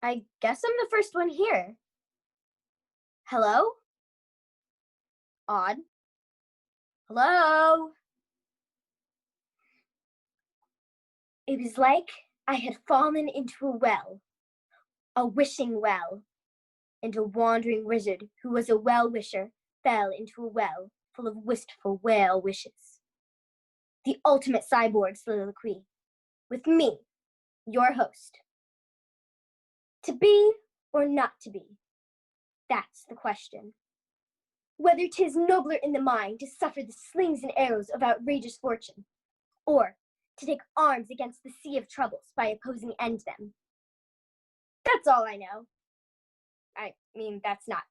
I guess I'm the first one here. Hello? Odd. Hello? It was like I had fallen into a wishing well, and a wandering wizard who was a well-wisher fell into a well full of wistful whale wishes. The ultimate cyborg soliloquy, with me, your host. To be or not to be, that's the question. Whether 'tis nobler in the mind to suffer the slings and arrows of outrageous fortune, or to take arms against the sea of troubles by opposing end them. That's all I know. I mean, that's not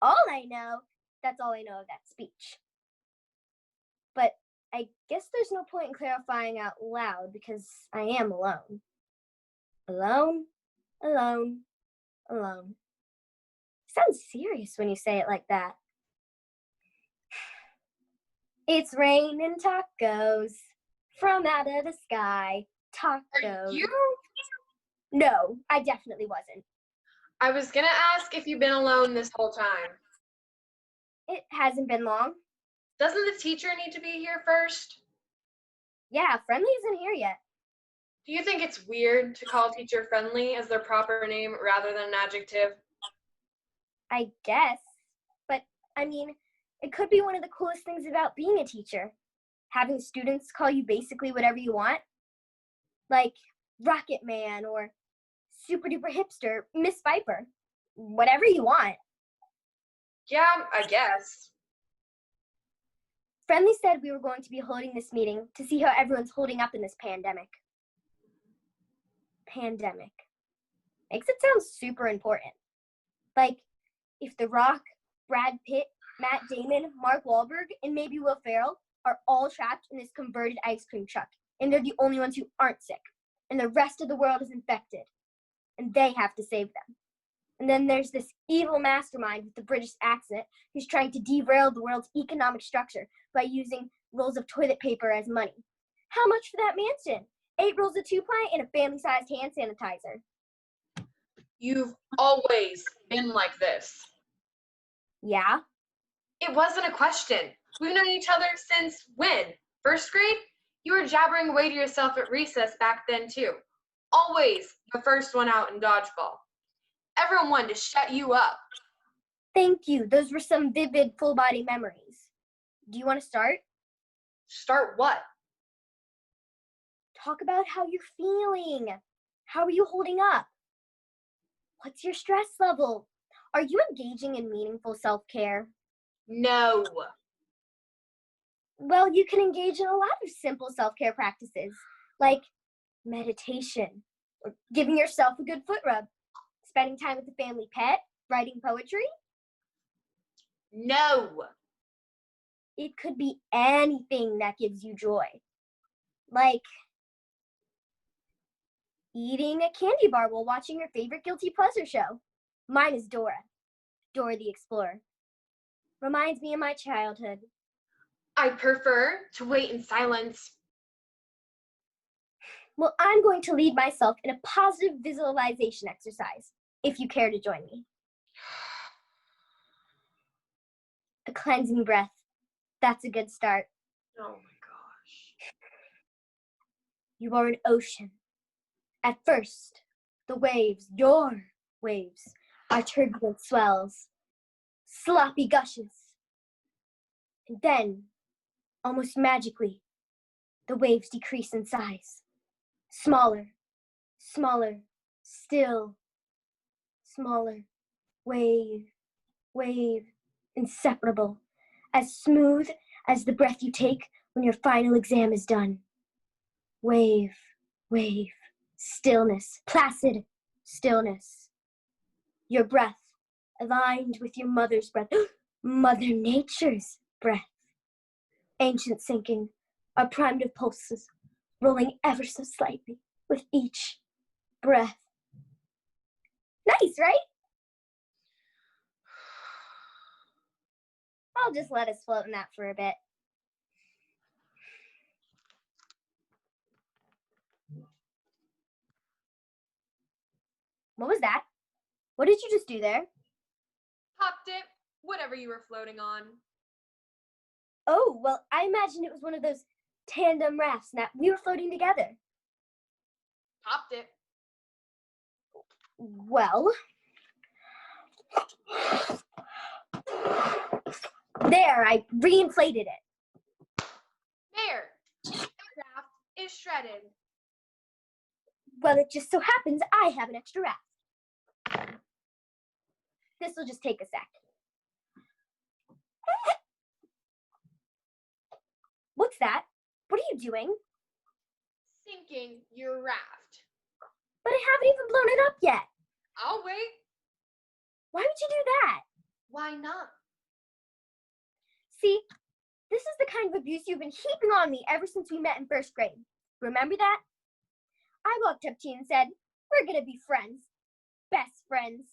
all I know. That's all I know of that speech. But I guess there's no point in clarifying out loud because I am alone. Alone, alone, alone. Sounds serious when you say it like that. It's raining tacos from out of the sky. Tacos. Are you? No, I definitely wasn't. I was gonna ask if you've been alone this whole time. It hasn't been long. Doesn't the teacher need to be here first? Yeah, Friendly isn't here yet. Do you think it's weird to call teacher Friendly as their proper name rather than an adjective? I guess. But, I mean, it could be one of the coolest things about being a teacher. Having students call you basically whatever you want. Like Rocket Man or Super Duper Hipster, Miss Viper. Whatever you want. Yeah, I guess. Friendly said we were going to be holding this meeting to see how everyone's holding up in this pandemic. Pandemic. Makes it sound super important. Like, if The Rock, Brad Pitt, Matt Damon, Mark Wahlberg, and maybe Will Ferrell are all trapped in this converted ice cream truck, and they're the only ones who aren't sick, and the rest of the world is infected, and they have to save them. And then there's this evil mastermind with the British accent who's trying to derail the world's economic structure by using rolls of toilet paper as money. How much for that mansion? 8 rolls of 2-ply and a family-sized hand sanitizer. You've always been like this. Yeah? It wasn't a question. We've known each other since when? First grade? You were jabbering away to yourself at recess back then too. Always the first one out in dodgeball. Everyone wanted to shut you up. Thank you. Those were some vivid full-body memories. Do you want to start? Start what? Talk about how you're feeling. How are you holding up? What's your stress level? Are you engaging in meaningful self-care? No. Well, you can engage in a lot of simple self-care practices, like meditation, or giving yourself a good foot rub, spending time with the family pet, writing poetry. No. It could be anything that gives you joy, like eating a candy bar while watching your favorite guilty pleasure show. Mine is Dora the Explorer. Reminds me of my childhood. I prefer to wait in silence. Well, I'm going to lead myself in a positive visualization exercise, if you care to join me. A cleansing breath. That's a good start. Oh my gosh. You are an ocean. At first, the waves, your waves, are turbulent swells, sloppy gushes. And then, almost magically, the waves decrease in size. Smaller, smaller, still, smaller, wave, wave, inseparable, as smooth as the breath you take when your final exam is done. Wave, wave, stillness, placid stillness. Your breath aligned with your mother's breath, Mother Nature's breath. Ancient sinking, our primitive pulses rolling ever so slightly with each breath. Nice, right? I'll just let us float in that for a bit. What was that? What did you just do there? Popped it, whatever you were floating on. Oh, well, I imagine it was one of those tandem rafts that we were floating together. Popped it. Well, there, I reinflated it. There. The raft is shredded. Well, it just so happens I have an extra raft. This will just take a sec. What's that? What are you doing? Sinking your raft. But I haven't even blown it up yet. I'll wait. Why would you do that? Why not? See, this is the kind of abuse you've been heaping on me ever since we met in first grade. Remember that? I walked up to you and said, we're gonna be friends. Best friends.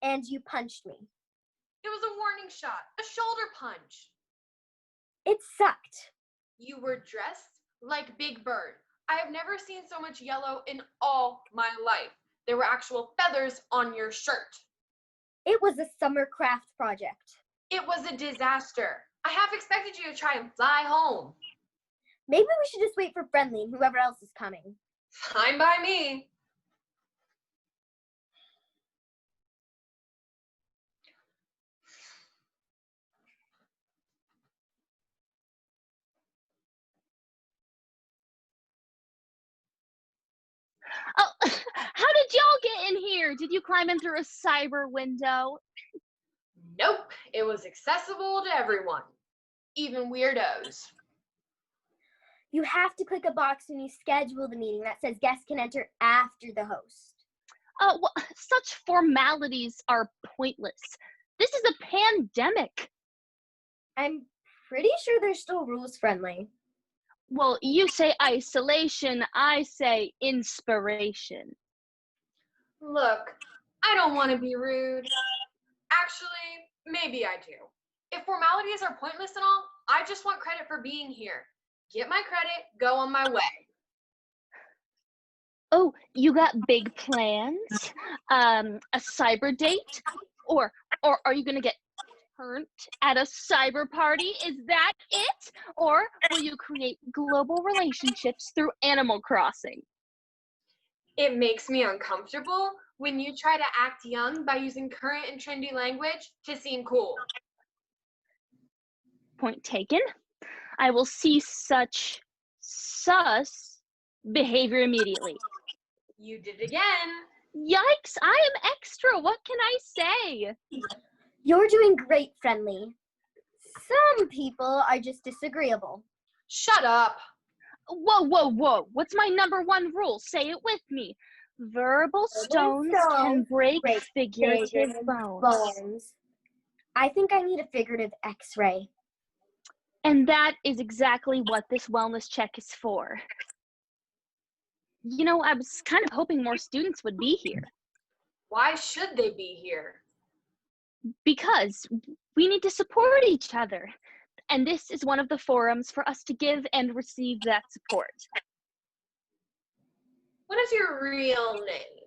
And you punched me. It was a warning shot, a shoulder punch. It sucked. You were dressed like Big Bird. I have never seen so much yellow in all my life. There were actual feathers on your shirt. It was a summer craft project. It was a disaster. I half expected you to try and fly home. Maybe we should just wait for Friendly and whoever else is coming. Fine by me. Oh, how did y'all get in here? Did you climb in through a cyber window? Nope, it was accessible to everyone, even weirdos. You have to click a box when you schedule the meeting that says guests can enter after the host. Well, such formalities are pointless. This is a pandemic. I'm pretty sure there's still rules, Friendly. Well, you say isolation, I say inspiration. Look, I don't want to be rude. Actually, maybe I do. If formalities are pointless and all, I just want credit for being here. Get my credit, go on my way. Oh, you got big plans? A cyber date? Or are you gonna get burnt at a cyber party? Is that it? Or will you create global relationships through Animal Crossing? It makes me uncomfortable when you try to act young by using current and trendy language to seem cool. Point taken. I will see such sus behavior immediately. You did it again. Yikes, I am extra. What can I say? You're doing great, Friendly. Some people are just disagreeable. Shut up. Whoa. What's my number one rule? Say it with me. Verbal stones can break figurative bones. I think I need a figurative x-ray. And that is exactly what this wellness check is for. You know, I was kind of hoping more students would be here. Why should they be here? Because we need to support each other. And this is one of the forums for us to give and receive that support. What is your real name?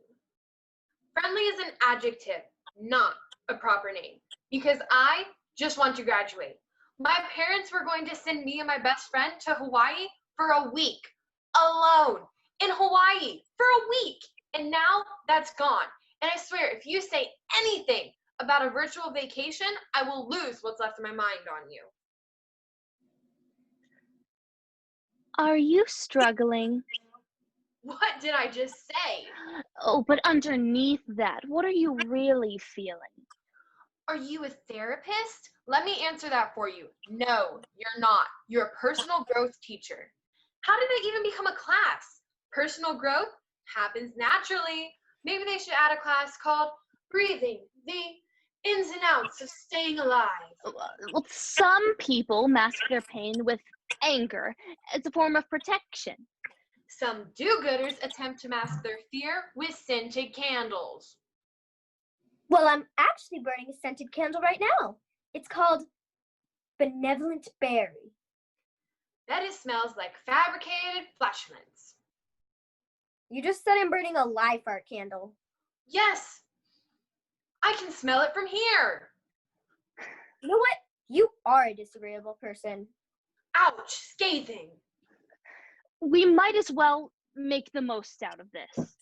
Friendly is an adjective, not a proper name. Because I just want to graduate. My parents were going to send me and my best friend to Hawaii for a week. Alone. In Hawaii. For a week. And now that's gone. And I swear, if you say anything about a virtual vacation, I will lose what's left of my mind on you. Are you struggling? What did I just say? Oh, but underneath that, what are you really feeling? Are you a therapist? Let me answer that for you. No, you're not. You're a personal growth teacher. How did it even become a class? Personal growth happens naturally. Maybe they should add a class called Breathing, the ins and outs of staying alive. Well, some people mask their pain with anger as a form of protection. Some do-gooders attempt to mask their fear with scented candles. Well, I'm actually burning a scented candle right now. It's called Benevolent Berry. That it smells like fabricated flashlights. You just said I'm burning a live art candle. Yes. I can smell it from here. You know what? You are a disagreeable person. Ouch, scathing. We might as well make the most out of this.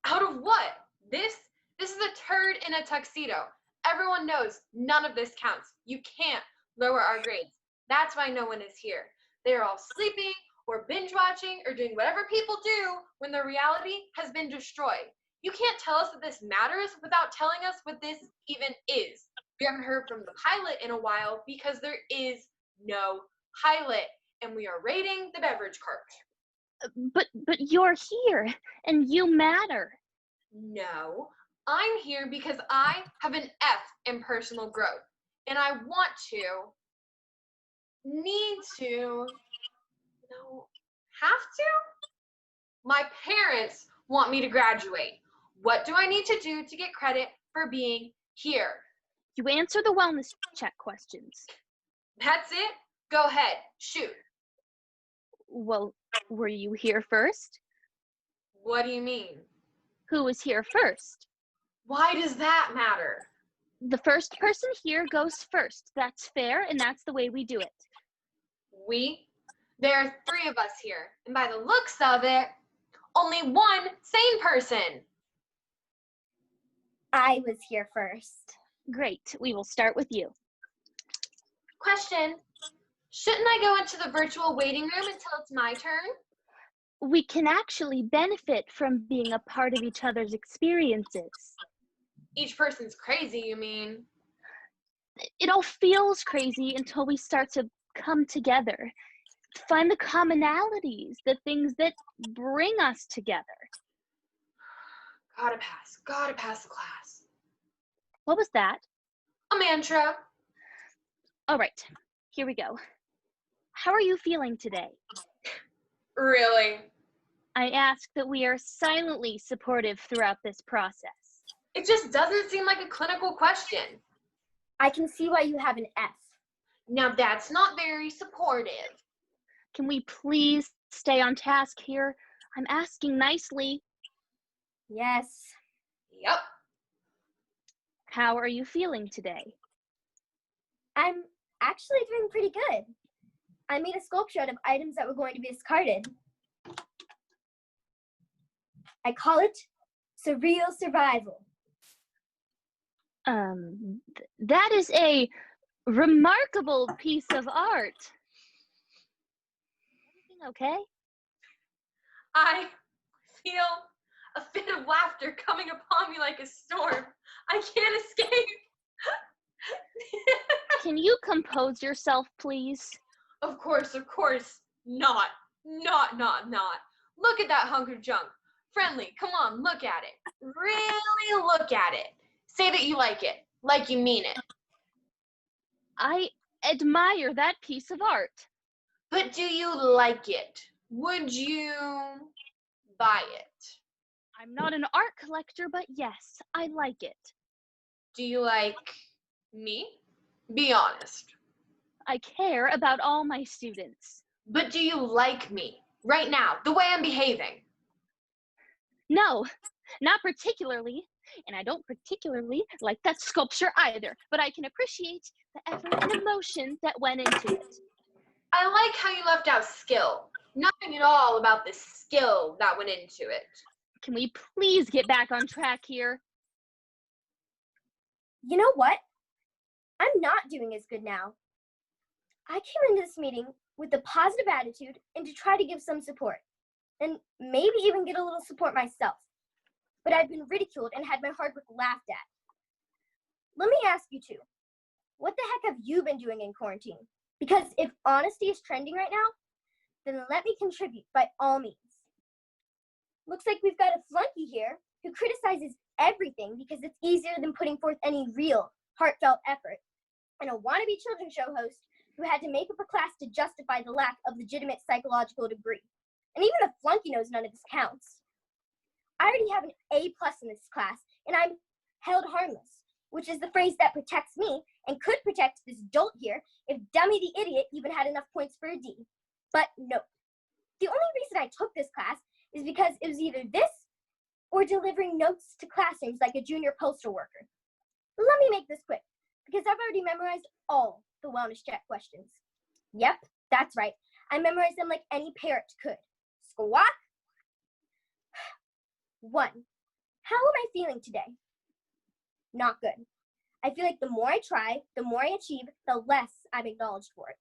Out of what? This is a turd in a tuxedo. Everyone knows none of this counts. You can't lower our grades. That's why no one is here. They are all sleeping or binge watching or doing whatever people do when the reality has been destroyed. You can't tell us that this matters without telling us what this even is. We haven't heard from the pilot in a while because there is no pilot, and we are raiding the beverage cart. But you're here, and you matter. No, I'm here because I have an F in personal growth, and I want to, need to, no, have to? My parents want me to graduate. What do I need to do to get credit for being here? You answer the wellness check questions. That's it? Go ahead, shoot. Well, were you here first? What do you mean? Who was here first? Why does that matter? The first person here goes first. That's fair, and that's the way we do it. We? There are 3 of us here, and by the looks of it, only one sane person. I was here first. Great, we will start with you. Question. Shouldn't I go into the virtual waiting room until it's my turn? We can actually benefit from being a part of each other's experiences. Each person's crazy, you mean? It all feels crazy until we start to come together. Find the commonalities, the things that bring us together. Gotta pass the class. What was that? A mantra. All right, here we go. How are you feeling today? Really? I ask that we are silently supportive throughout this process. It just doesn't seem like a clinical question. I can see why you have an F. Now that's not very supportive. Can we please stay on task here? I'm asking nicely. Yes. Yep. How are you feeling today? I'm actually doing pretty good. I made a sculpture out of items that were going to be discarded. I call it Surreal Survival. That is a remarkable piece of art. Everything okay? I feel a fit of laughter coming upon me like a storm. I can't escape. Can you compose yourself, please? Of course. Not. Look at that hunk of junk. Friendly, come on, look at it. Really look at it. Say that you like it, like you mean it. I admire that piece of art. But do you like it? Would you buy it? I'm not an art collector, but yes, I like it. Do you like me? Be honest. I care about all my students. But do you like me right now, the way I'm behaving? No, not particularly. And I don't particularly like that sculpture either, but I can appreciate the effort and emotion that went into it. I like how you left out skill. Nothing at all about the skill that went into it. Can we please get back on track here? You know what? I'm not doing as good now. I came into this meeting with a positive attitude and to try to give some support, and maybe even get a little support myself. But I've been ridiculed and had my hard work laughed at. Let me ask you two, what the heck have you been doing in quarantine? Because if honesty is trending right now, then let me contribute by all means. Looks like we've got a flunky here who criticizes everything because it's easier than putting forth any real, heartfelt effort, and a wannabe children's show host who had to make up a class to justify the lack of legitimate psychological degree. And even a flunky knows none of this counts. I already have an A+ in this class, and I'm held harmless, which is the phrase that protects me and could protect this dolt here if Dummy the Idiot even had enough points for a D. But nope. The only reason I took this class is because it was either this or delivering notes to classrooms like a junior postal worker. Let me make this quick, because I've already memorized all the wellness check questions. Yep, that's right. I memorized them like any parrot could. Squawk. 1. How am I feeling today? Not good. I feel like the more I try, the more I achieve, the less I'm acknowledged for it.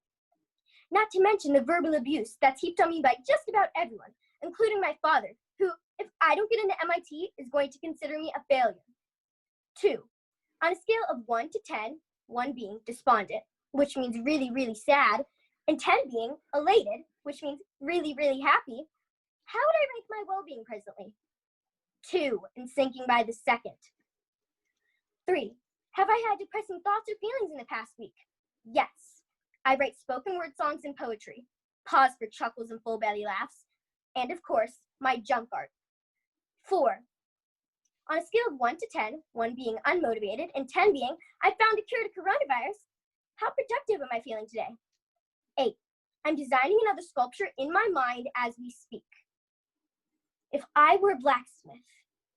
Not to mention the verbal abuse that's heaped on me by just about everyone, including my father, who, if I don't get into MIT, is going to consider me a failure. 2. On a scale of 1 to 10, 1 being despondent, which means really, really sad, and 10 being elated, which means really, really happy, how would I rank my well-being presently? 2, and sinking by the second. 3. Have I had depressing thoughts or feelings in the past week? Yes. I write spoken word songs and poetry, pause for chuckles and full belly laughs, and of course, my junk art. 4. On a scale of 1 to 10, 1 being unmotivated and 10 being, I found a cure to coronavirus, how productive am I feeling today? 8. I'm designing another sculpture in my mind as we speak. If I were a blacksmith,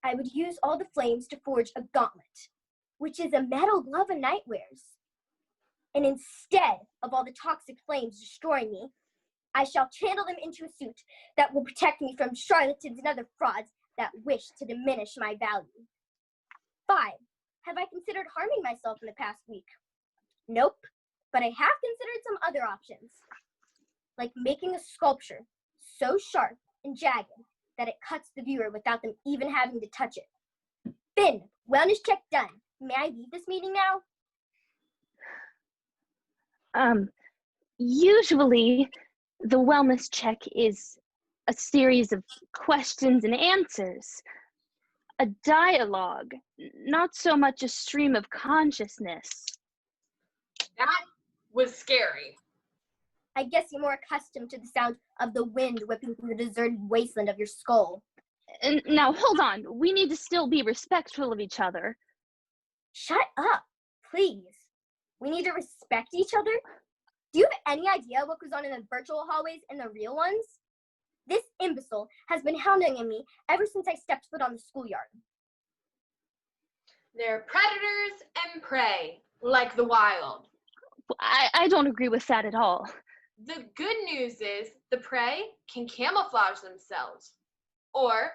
I would use all the flames to forge a gauntlet, which is a metal glove a knight wears. And instead of all the toxic flames destroying me, I shall channel them into a suit that will protect me from charlatans and other frauds that wish to diminish my value. 5. Have I considered harming myself in the past week? Nope, but I have considered some other options, like making a sculpture so sharp and jagged that it cuts the viewer without them even having to touch it. Finn, wellness check done. May I leave this meeting now? Usually the wellness check is a series of questions and answers, a dialogue, not so much a stream of consciousness. That was scary. I guess you're more accustomed to the sound of the wind whipping through the deserted wasteland of your skull. And now, hold on. We need to still be respectful of each other. Shut up, please. We need to respect each other? Do you have any idea what goes on in the virtual hallways and the real ones? This imbecile has been hounding me ever since I stepped foot on the schoolyard. They're predators and prey, like the wild. I don't agree with that at all. The good news is the prey can camouflage themselves, or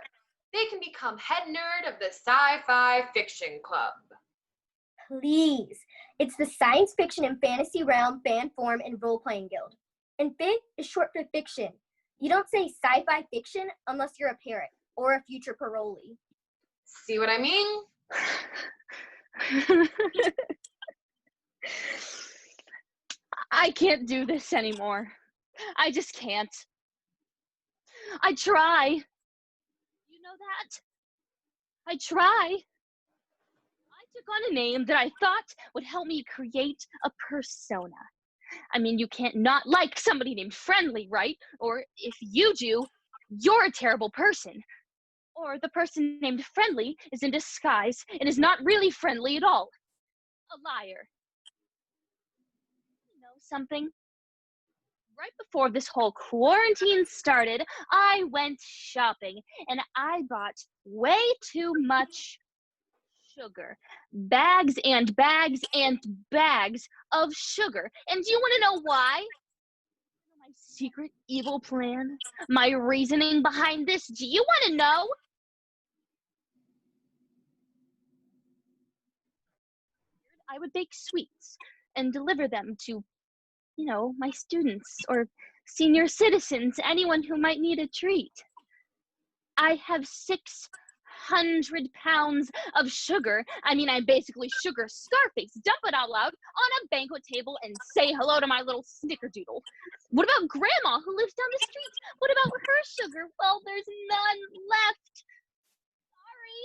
they can become head nerd of the sci-fi fiction club. Please. It's the science fiction and fantasy realm fan form and role-playing guild. And FIG is short for fiction. You don't say sci-fi fiction unless you're a parrot or a future parolee. See what I mean? I can't do this anymore. I just can't. I try. You know that? I try. I took on a name that I thought would help me create a persona. I mean, you can't not like somebody named Friendly, right? Or if you do, you're a terrible person. Or the person named Friendly is in disguise and is not really friendly at all. A liar. You know something? Right before this whole quarantine started, I went shopping and I bought way too much sugar. Bags and bags and bags of sugar. And do you want to know why? My secret evil plan? My reasoning behind this? Do you want to know? I would bake sweets and deliver them to, my students or senior citizens, anyone who might need a treat. I have 600 pounds of sugar. I mean, I'm basically sugar Scarface. Dump it out loud on a banquet table and say hello to my little snickerdoodle. What about Grandma who lives down the street? What about her sugar? Well, there's none left. Sorry.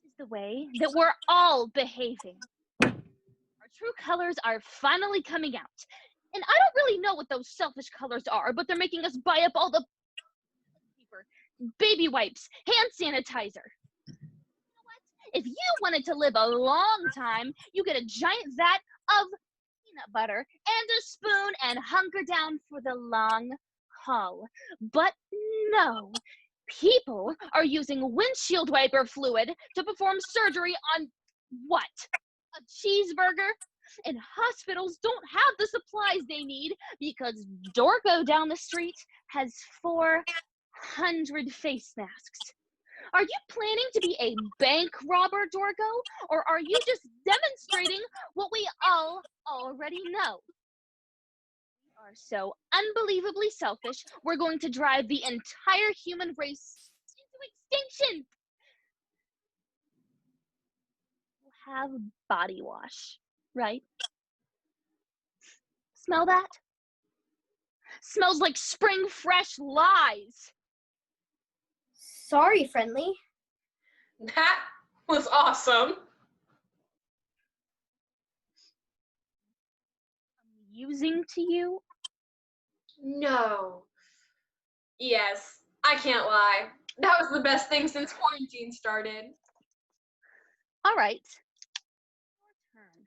This is the way that we're all behaving. Our true colors are finally coming out. And I don't really know what those selfish colors are, but they're making us buy up all the paper, baby wipes, hand sanitizer. You know what? If you wanted to live a long time, you get a giant vat of peanut butter and a spoon and hunker down for the long haul. But no, people are using windshield wiper fluid to perform surgery on what? A cheeseburger? And hospitals don't have the supplies they need because Dorgo down the street has 400 face masks. Are you planning to be a bank robber, Dorgo? Or are you just demonstrating what we all already know? We are so unbelievably selfish, we're going to drive the entire human race into extinction. We'll have body wash, right? Smell that? Smells like spring fresh lies. Sorry, friendly. That was awesome. Amusing to you? No. Yes, I can't lie. That was the best thing since quarantine started. All right. Your turn.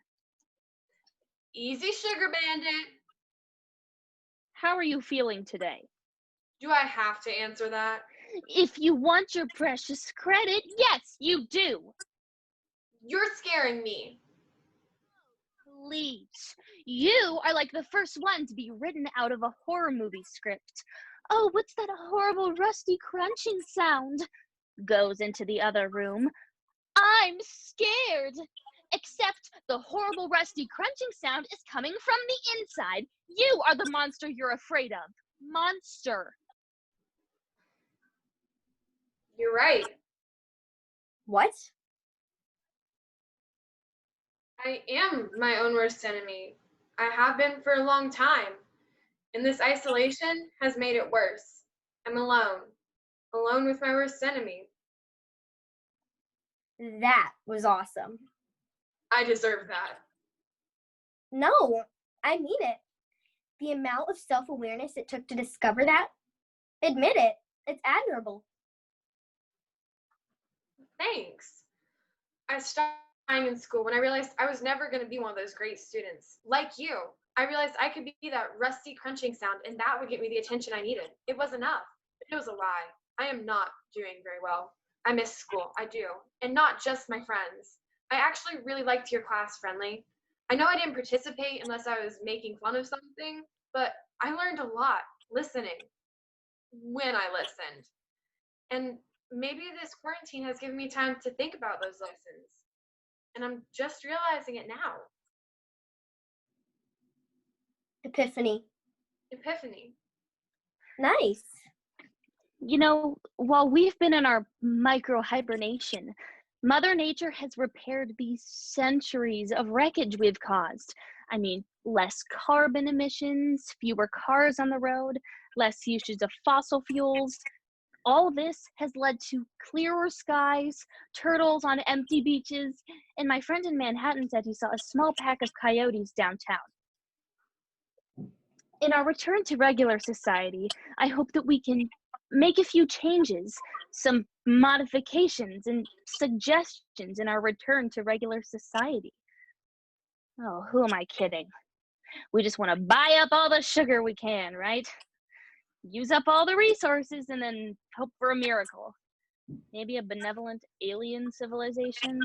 Easy, Sugar Bandit. How are you feeling today? Do I have to answer that? If you want your precious credit, yes, you do. You're scaring me. Please. You are like the first one to be written out of a horror movie script. Oh, what's that horrible rusty crunching sound? Goes into the other room. I'm scared. Except the horrible rusty crunching sound is coming from the inside. You are the monster you're afraid of. Monster. You're right. What? I am my own worst enemy. I have been for a long time. And this isolation has made it worse. I'm alone. Alone with my worst enemy. That was awesome. I deserve that. No, I mean it. The amount of self-awareness it took to discover that, admit it, it's admirable. Thanks. I stopped crying in school when I realized I was never going to be one of those great students. Like you, I realized I could be that rusty crunching sound and that would get me the attention I needed. It was enough. It was a lie. I am not doing very well. I miss school. I do. And not just my friends. I actually really liked your class, Friendly. I know I didn't participate unless I was making fun of something, but I learned a lot listening when I listened. And maybe this quarantine has given me time to think about those lessons. And I'm just realizing it now. Epiphany. Epiphany. Nice. You know, while we've been in our micro hibernation, Mother Nature has repaired these centuries of wreckage we've caused. I mean, less carbon emissions, fewer cars on the road, less usage of fossil fuels. All this has led to clearer skies, turtles on empty beaches, and my friend in Manhattan said he saw a small pack of coyotes downtown. In our return to regular society, I hope that we can make a few changes, some modifications and suggestions in our return to regular society. Oh, who am I kidding? We just want to buy up all the sugar we can, right? Use up all the resources and then hope for a miracle. Maybe a benevolent alien civilization?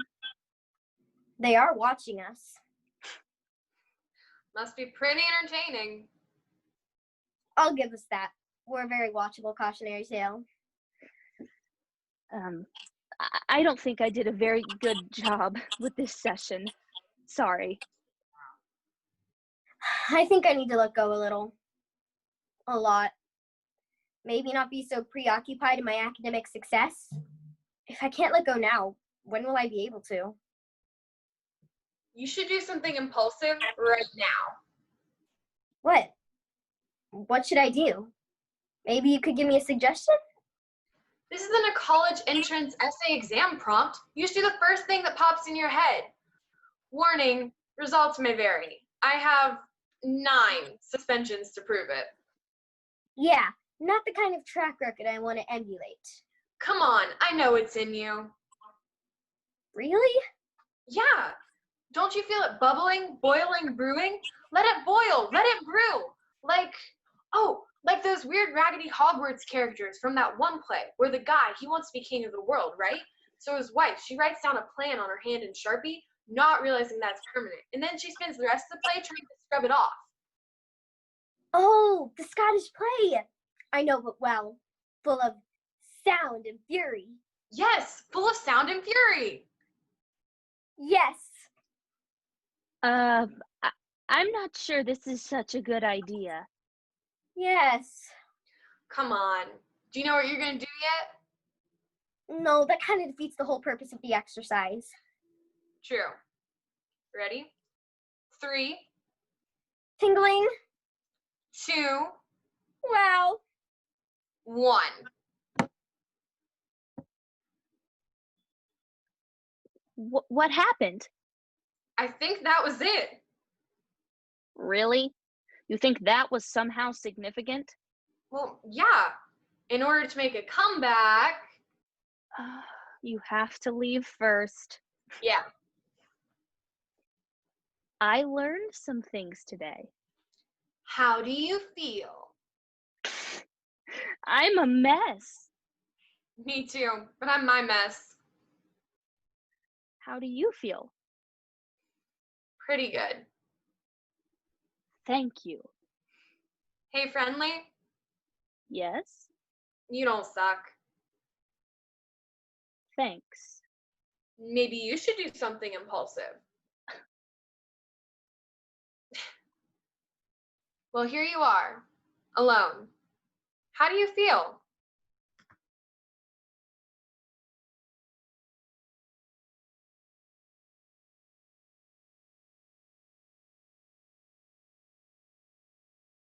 They are watching us. Must be pretty entertaining. I'll give us that. We're a very watchable cautionary tale. I don't think I did a very good job with this session. Sorry. I think I need to let go a little. A lot. Maybe not be so preoccupied in my academic success. If I can't let go now, when will I be able to? You should do something impulsive right now. What? What should I do? Maybe you could give me a suggestion? This isn't a college entrance essay exam prompt. You should do the first thing that pops in your head. Warning, results may vary. I have 9 suspensions to prove it. Yeah, not the kind of track record I want to emulate. Come on, I know it's in you. Really? Yeah. Don't you feel it bubbling, boiling, brewing? Let it boil, let it brew. Like Like those weird raggedy Hogwarts characters from that one play where the guy, he wants to be king of the world, right? So his wife, she writes down a plan on her hand in Sharpie, not realizing that's permanent. And then she spends the rest of the play trying to scrub it off. Oh, the Scottish play. I know it well. Full of sound and fury. Yes, full of sound and fury. Yes. I, I'm not sure this is such a good idea. Yes. Come on. Do you know what you're going to do yet? No, that kind of defeats the whole purpose of the exercise. True. Ready? 3, Tingling. 2, Wow. 1. What happened? I think that was it. Really? You think that was somehow significant? Well, yeah. In order to make a comeback, You have to leave first. yeah. I learned some things today. How do you feel? I'm a mess. Me too, but I'm my mess. How do you feel? Pretty good. Thank you. Hey, friendly, Yes? you don't suck. Thanks. Maybe you should do something impulsive. Well, here you are, alone. How do you feel?